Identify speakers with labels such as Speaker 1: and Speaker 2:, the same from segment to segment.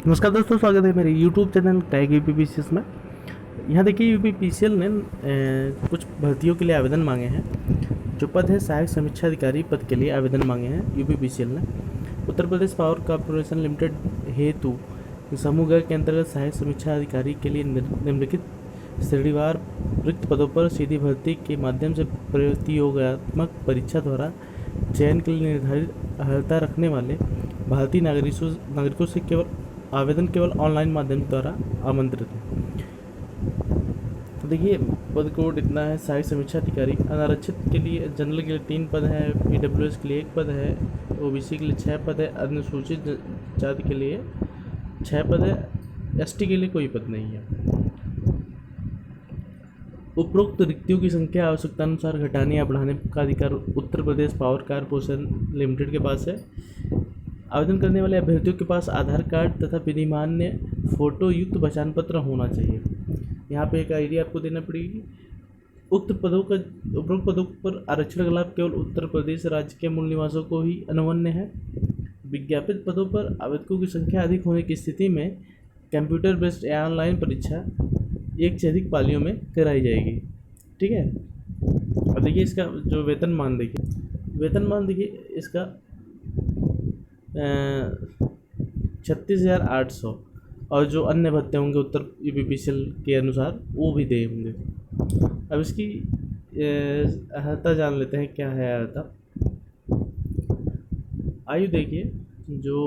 Speaker 1: नमस्कार दोस्तों, स्वागत है मेरे YouTube चैनल टैग यूपीपीसीएल में। यहाँ देखिए यूपीपीसीएल ने कुछ भर्तियों के लिए आवेदन मांगे हैं। जो पद है सहायक समीक्षा अधिकारी पद के लिए आवेदन मांगे हैं यूपीपीसीएल ने। Uttar Pradesh power corporation limited हेतु समूह ग के अंतर्गत सहायक समीक्षा अधिकारी के लिए निम्नलिखित श्रेणीवार रिक्त पदों पर सीधी भर्ती के माध्यम से प्रतियोगात्मक परीक्षा द्वारा चयन के लिए निर्धारित अर्हता रखने वाले भारतीय नागरिकों से आवेदन केवल ऑनलाइन माध्यम द्वारा आमंत्रित है। तो देखिए पद कोड इतना है। सहायक समीक्षा अधिकारी अनारक्षित के लिए जनरल के लिए 3 पद है, ईडब्ल्यूएस के लिए 1 पद है, ओबीसी के लिए 6 पद है, अनुसूचित जाति के लिए 6 पद है, एसटी के लिए कोई पद नहीं है। उपरोक्त रिक्तियों की संख्या आवश्यकता अनुसार घटाने या बढ़ाने का अधिकार Uttar Pradesh power corporation limited के पास है। आवेदन करने वाले अभ्यर्थियों के पास आधार कार्ड तथा विधिमान्य फोटो युक्त पहचान पत्र होना चाहिए। यहाँ पे एक आईडी आपको देना पड़ेगी। उपरोक्त पदों पर आरक्षण का लाभ केवल उत्तर प्रदेश राज्य के मूल निवासियों को ही अनुवन्य है। विज्ञापित पदों पर आवेदकों की संख्या अधिक होने की स्थिति में कंप्यूटर बेस्ड या ऑनलाइन परीक्षा 1 से अधिक पालियों में कराई जाएगी। ठीक है। और देखिए इसका जो वेतनमान देखिए इसका 36,800 और जो अन्य भत्ते होंगे उत्तर यूपीपीसीएल के अनुसार वो भी दे होंगे। अब इसकी अर्हता जान लेते हैं। क्या है अर्हता? आयु देखिए जो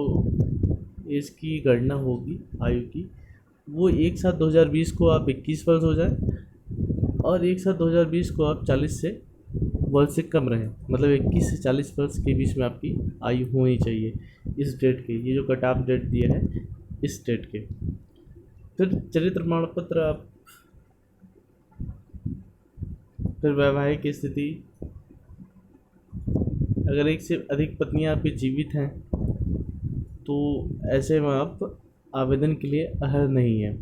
Speaker 1: इसकी गणना होगी आयु की, वो 1/7/2020 को आप 21 वर्ष हो जाए और 1/7/2020 को आप 40 से वर्ष से कम रहे, मतलब 21 से 40 वर्ष के बीच में आपकी आयु होनी चाहिए इस डेट के। ये जो कट ऑफ डेट दिया है इस डेट के। फिर चरित्र प्रमाण पत्र आप, फिर वैवाहिक स्थिति, अगर 1 से अधिक पत्नियां आपकी जीवित हैं तो ऐसे में आप आवेदन के लिए अर्ह नहीं है।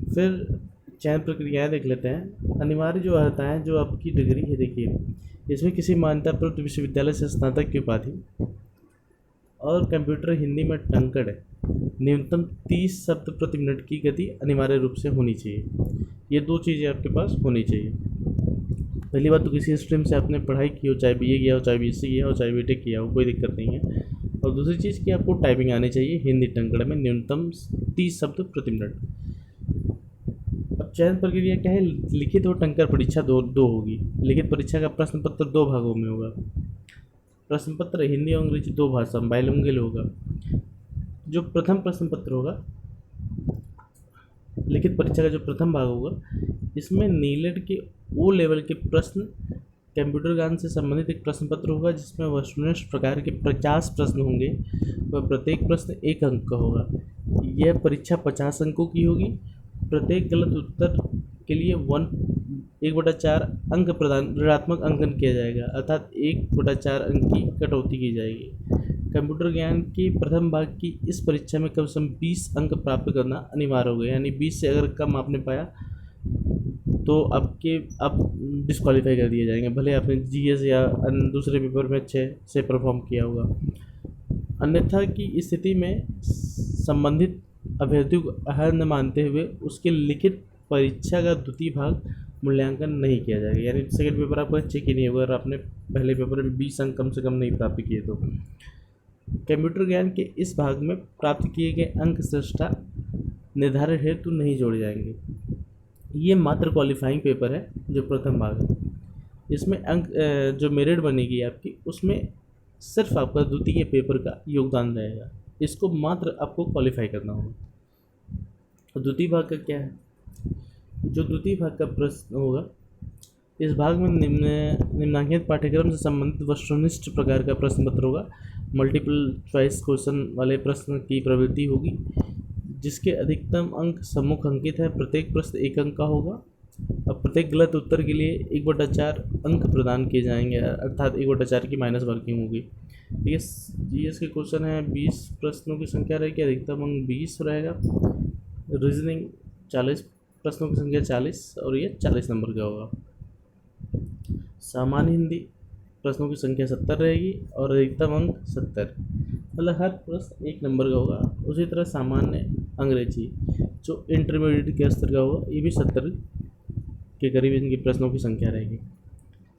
Speaker 1: फिर चयन प्रक्रियाएं देख लेते हैं। अनिवार्य जो अर्हता है, जो आपकी डिग्री है, देखिए इसमें किसी मान्यता प्राप्त विश्वविद्यालय से स्नातक की उपाधि और कंप्यूटर हिंदी में टंकड़ न्यूनतम 30 शब्द प्रति मिनट की गति अनिवार्य रूप से होनी चाहिए। ये 2 चीज़ें आपके पास होनी चाहिए। पहली बात तो किसी स्ट्रीम से आपने पढ़ाई की हो, चाहे बीए किया हो, चाहे बीएससी किया हो, चाहे बीटेक किया हो, कोई दिक्कत नहीं है। और दूसरी चीज़ कि आपको टाइपिंग आनी चाहिए हिंदी टंकड़ में न्यूनतम 30 शब्द प्रति मिनट। अब चयन प्रक्रिया क्या है? लिखित और टंकर परीक्षा दो होगी। लिखित परीक्षा का प्रश्न पत्र 2 भागों में होगा। प्रश्न पत्र हिंदी और अंग्रेजी 2 भाषा में बाइलिंगुअल होगा। जो प्रथम प्रश्न पत्र होगा, लिखित परीक्षा का जो प्रथम भाग होगा, इसमें नीलेट के ओ लेवल के प्रश्न, कंप्यूटर ज्ञान से संबंधित एक प्रश्न पत्र होगा जिसमें वस्तुनिष्ठ प्रकार के 50 प्रश्न होंगे और प्रत्येक प्रश्न 1 अंक का होगा। यह परीक्षा 50 अंकों की होगी। प्रत्येक गलत उत्तर के लिए 1/4 अंक प्रदान ऋणात्मक अंकन किया जाएगा, अर्थात 1/4 अंक की कटौती की जाएगी। कंप्यूटर ज्ञान के प्रथम भाग की इस परीक्षा में कम से कम 20 अंक प्राप्त करना अनिवार्य होगा। यानी 20 से अगर कम आपने पाया तो आप डिस्क्वालीफाई कर दिए जाएंगे, भले आपने जीएस या दूसरे पेपर में अच्छे से परफॉर्म किया होगा। अन्यथा की स्थिति में संबंधित अभ्यर्थियों को अर्ह न मानते हुए उसके लिखित परीक्षा का द्वितीय भाग मूल्यांकन नहीं किया जाएगा। यानी सेकंड पेपर आपका चेक ही नहीं होगा अगर आपने पहले पेपर में 20 अंक कम से कम नहीं प्राप्त किए तो। कंप्यूटर ज्ञान के इस भाग में प्राप्त किए गए अंक श्रेष्ठता निर्धारण हेतु नहीं जोड़े जाएंगे। ये मात्र क्वालिफाइंग पेपर है जो प्रथम भाग है। इसमें अंक जो मेरिट बनेगी आपकी, उसमें सिर्फ आपका द्वितीय पेपर का योगदान रहेगा। इसको मात्र आपको क्वालिफाई करना होगा। द्वितीय भाग का क्या है? जो द्वितीय भाग का प्रश्न होगा, इस भाग में निम्नांकित पाठ्यक्रम से संबंधित वस्तुनिष्ठ प्रकार का प्रश्न पत्र होगा। मल्टीपल चॉइस क्वेश्चन वाले प्रश्न की प्रवृत्ति होगी जिसके अधिकतम अंक सम्मुख अंकित है। प्रत्येक प्रश्न 1 अंक का होगा। अब प्रत्येक गलत उत्तर के लिए 1/4 अंक प्रदान किए जाएंगे, अर्थात 1/4 की माइनस मार्किंग होगी। जीएस के क्वेश्चन है, 20 प्रश्नों की संख्या रहेगी, अधिकतम अंक 20 रहेगा। रीजनिंग 40 प्रश्नों की संख्या 40 और ये 40 नंबर का होगा। सामान्य हिंदी प्रश्नों की संख्या 70 रहेगी और अधिकतम अंक 70, मतलब हर प्रश्न 1 नंबर का होगा। उसी तरह सामान्य अंग्रेजी जो इंटरमीडिएट के स्तर का होगा, ये भी 70 के करीब इनकी प्रश्नों की संख्या रहेगी।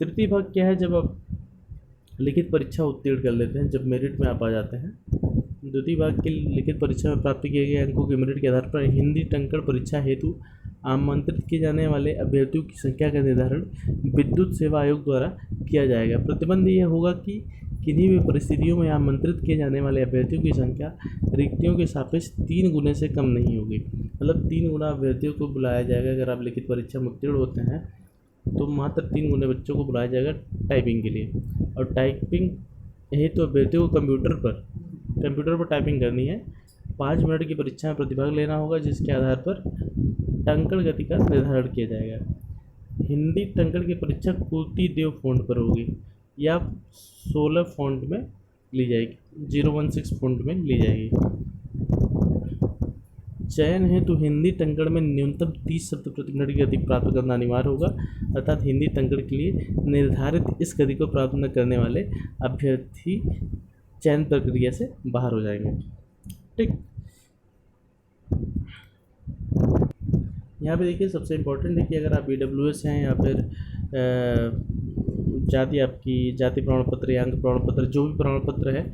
Speaker 1: तृतीय भाग क्या है, जब आप लिखित परीक्षा उत्तीर्ण कर लेते हैं, जब मेरिट में आप आ जाते हैं। द्वितीय भाग की लिखित परीक्षा में प्राप्त किए गए अंकों के मेरिट के आधार पर हिंदी टंकण परीक्षा हेतु आमंत्रित किए जाने वाले अभ्यर्थियों की संख्या का निर्धारण विद्युत सेवा आयोग द्वारा किया जाएगा। प्रतिबंध यह होगा कि किन्हीं भी परिस्थितियों में आमंत्रित किए जाने वाले अभ्यर्थियों की संख्या रिक्तियों के सापेक्ष 3 गुने से कम नहीं होगी, मतलब 3 गुना अभ्यर्थियों को बुलाया जाएगा। अगर आप लिखित परीक्षा में उत्तीर्ण होते हैं तो मात्र 3 गुने बच्चों को बुलाया जाएगा टाइपिंग के लिए। और टाइपिंग हेतु अभ्यर्थियों को कंप्यूटर पर टाइपिंग करनी है। 5 मिनट की परीक्षा में प्रतिभाग लेना होगा, जिसके आधार पर टंकण गति का निर्धारण किया जाएगा। हिंदी टंकण की परीक्षा कुर्ती देव फॉन्ट पर होगी या 16 फॉन्ट में ली जाएगी, 016 फॉन्ट में ली जाएगी। चयन हेतु हिंदी टंकण में न्यूनतम 30 शब्द प्रति मिनट की गति प्राप्त करना अनिवार्य होगा, अर्थात हिंदी टंकण के लिए निर्धारित इस गति को प्राप्त न करने वाले अभ्यर्थी चयन प्रक्रिया से बाहर हो जाएंगे। ठीक, यहाँ पे देखिए सबसे इम्पोर्टेंट है कि अगर आप EWS हैं या फिर जाति प्रमाण पत्र या अंक प्रमाण पत्र, जो भी प्रमाण पत्र है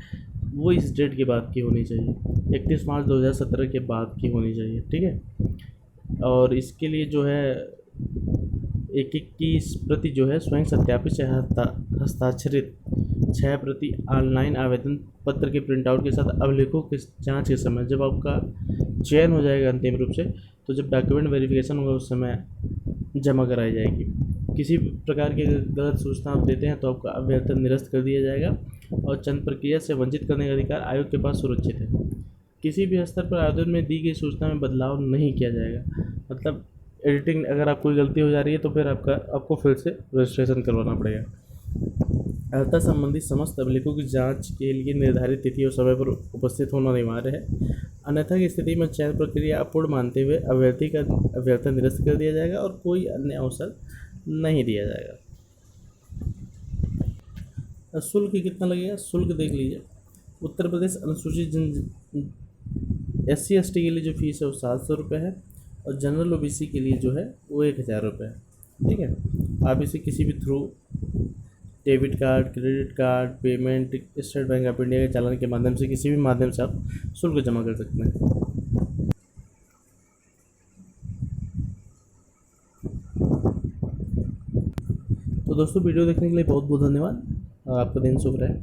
Speaker 1: वो इस डेट के बाद की होनी चाहिए, 31 मार्च 2017 के बाद की होनी चाहिए। ठीक है, और इसके लिए जो है एक की प्रति जो है स्वयं सत्यापित हस्ताक्षरित 6 प्रति ऑनलाइन आवेदन पत्र के प्रिंट आउट के साथ अभिलेखों के जांच के समय, जब आपका चयन हो जाएगा अंतिम रूप से, तो जब डॉक्यूमेंट वेरिफिकेशन होगा उस समय जमा कराई जाएगी। किसी प्रकार की गलत सूचना आप देते हैं तो आपका अभ्यर्थन निरस्त कर दिया जाएगा और चयन प्रक्रिया से वंचित करने का अधिकार आयोग के पास सुरक्षित है। किसी भी स्तर पर आवेदन में दी गई सूचना में बदलाव नहीं किया जाएगा, मतलब एडिटिंग अगर आप कोई गलती हो जा रही है तो फिर आपको फिर से रजिस्ट्रेशन करवाना पड़ेगा। अर्हता संबंधी समस्त अभिलेखों की जांच के लिए निर्धारित तिथि और समय पर उपस्थित होना अनिवार्य है, अन्यथा की स्थिति में चयन प्रक्रिया अपूर्ण मानते हुए अभ्यर्थी का अभ्यर्थन निरस्त कर दिया जाएगा और कोई अन्य अवसर नहीं दिया जाएगा। शुल्क कितना लगेगा, शुल्क देख लीजिए। उत्तर प्रदेश अनुसूचित SC ST के लिए जो फीस है वो 700 रुपये है और जनरल OBC के लिए जो है वो 1000 रुपये है। ठीक है, आप इसे किसी भी through debit card, credit card, payment, state bank of India के चालान के माध्यम से, किसी भी माध्यम से आप शुल्क जमा कर सकते हैं। तो दोस्तों वीडियो देखने के लिए बहुत बहुत धन्यवाद और आपका दिन शुभ रहे।